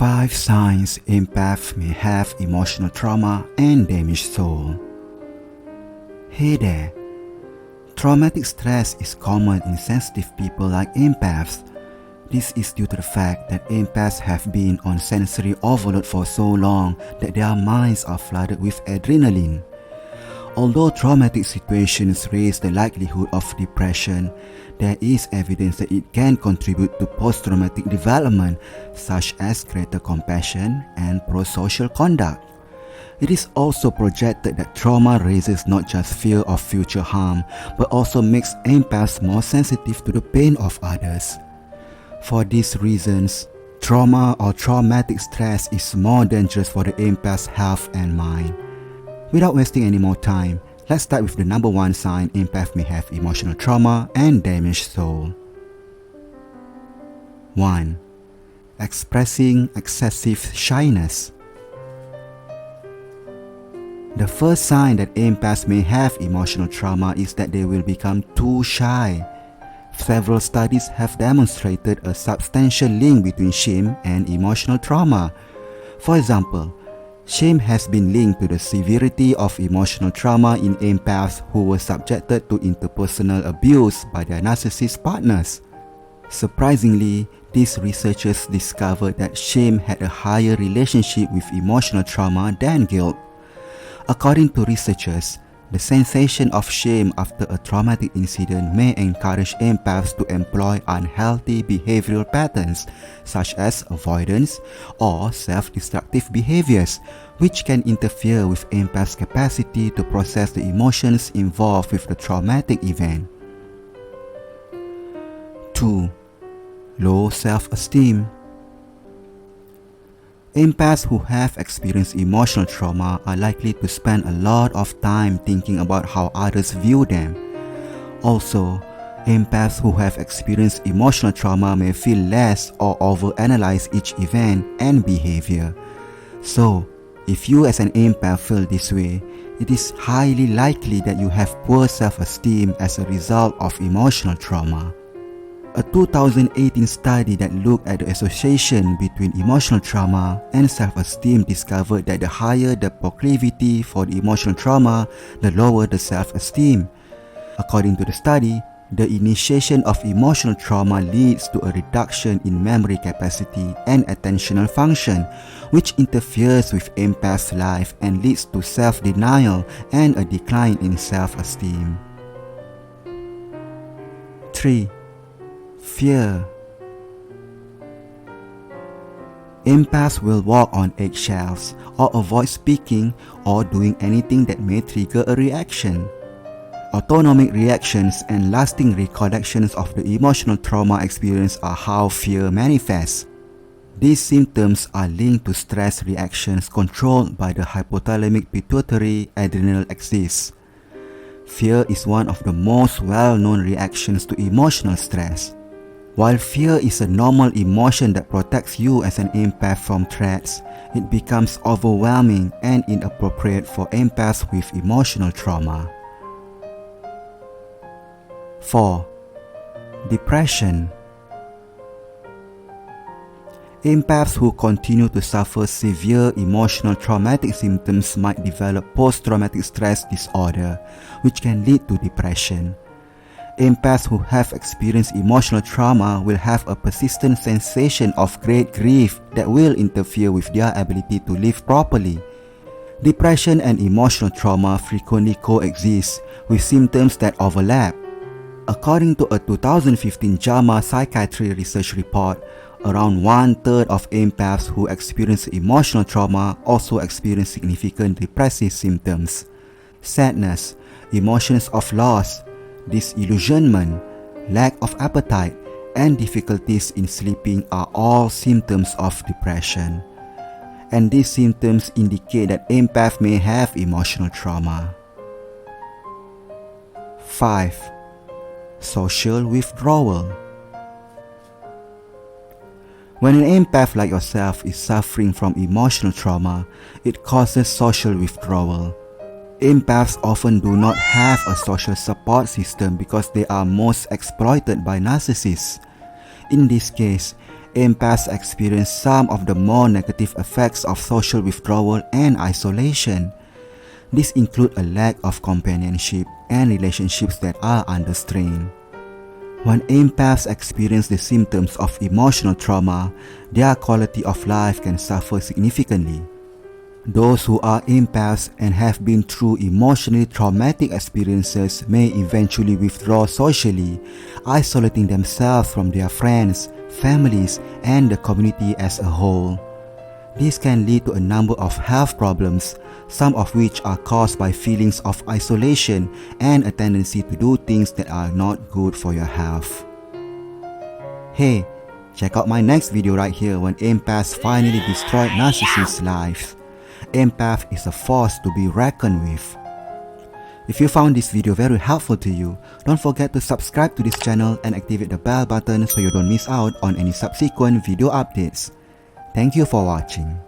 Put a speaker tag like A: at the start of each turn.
A: 5 signs empaths may have emotional trauma and damaged soul. Hey there! Traumatic stress is common in sensitive people like empaths. This is due to the fact that empaths have been on sensory overload for so long that their minds are flooded with adrenaline. Although traumatic situations raise the likelihood of depression, there is evidence that it can contribute to post-traumatic development, such as greater compassion and pro-social conduct. It is also projected that trauma raises not just fear of future harm, but also makes empaths more sensitive to the pain of others. For these reasons, trauma or traumatic stress is more dangerous for the empath's health and mind. Without wasting any more time, let's start with the number 1 sign empaths may have emotional trauma and damaged soul. 1. Expressing excessive shyness. The first sign that empaths may have emotional trauma is that they will become too shy. Several studies have demonstrated a substantial link between shame and emotional trauma. For example, shame has been linked to the severity of emotional trauma in empaths who were subjected to interpersonal abuse by their narcissist partners. Surprisingly, these researchers discovered that shame had a higher relationship with emotional trauma than guilt. According to researchers, the sensation of shame after a traumatic incident may encourage empaths to employ unhealthy behavioral patterns such as avoidance or self-destructive behaviors, which can interfere with empaths' capacity to process the emotions involved with the traumatic event. 2. Low self-esteem. Empaths who have experienced emotional trauma are likely to spend a lot of time thinking about how others view them. Also, empaths who have experienced emotional trauma may feel less or overanalyze each event and behavior. So, if you as an empath feel this way, it is highly likely that you have poor self-esteem as a result of emotional trauma. A 2018 study that looked at the association between emotional trauma and self-esteem discovered that the higher the proclivity for the emotional trauma, the lower the self-esteem. According to the study, the initiation of emotional trauma leads to a reduction in memory capacity and attentional function, which interferes with empath's life and leads to self-denial and a decline in self-esteem. 3. Fear. Empaths will walk on eggshells or avoid speaking or doing anything that may trigger a reaction. Autonomic reactions and lasting recollections of the emotional trauma experience are how fear manifests. These symptoms are linked to stress reactions controlled by the hypothalamic pituitary adrenal axis. Fear is one of the most well-known reactions to emotional stress. While fear is a normal emotion that protects you as an empath from threats, it becomes overwhelming and inappropriate for empaths with emotional trauma. 4. Depression. Empaths who continue to suffer severe emotional traumatic symptoms might develop post-traumatic stress disorder, which can lead to depression. Empaths who have experienced emotional trauma will have a persistent sensation of great grief that will interfere with their ability to live properly. Depression and emotional trauma frequently coexist, with symptoms that overlap. According to a 2015 JAMA Psychiatry research report, around 1/3 of empaths who experience emotional trauma also experience significant depressive symptoms. Sadness, emotions of loss, disillusionment, lack of appetite, and difficulties in sleeping are all symptoms of depression. And these symptoms indicate that empaths may have emotional trauma. 5. Social withdrawal. When an empath like yourself is suffering from emotional trauma, it causes social withdrawal. Empaths often do not have a social support system because they are most exploited by narcissists. In this case, Empaths experience some of the more negative effects of social withdrawal and isolation. These include a lack of companionship and relationships that are under strain. When empaths experience the symptoms of emotional trauma, their quality of life can suffer significantly. Those who are empaths and have been through emotionally traumatic experiences may eventually withdraw socially, isolating themselves from their friends, families, and the community as a whole. This can lead to a number of health problems, some of which are caused by feelings of isolation and a tendency to do things that are not good for your health. Hey, check out my next video right here when empaths finally destroyed narcissists' lives. Empath is a force to be reckoned with. If you found this video very helpful to you, don't forget to subscribe to this channel and activate the bell button so you don't miss out on any subsequent video updates. Thank you for watching.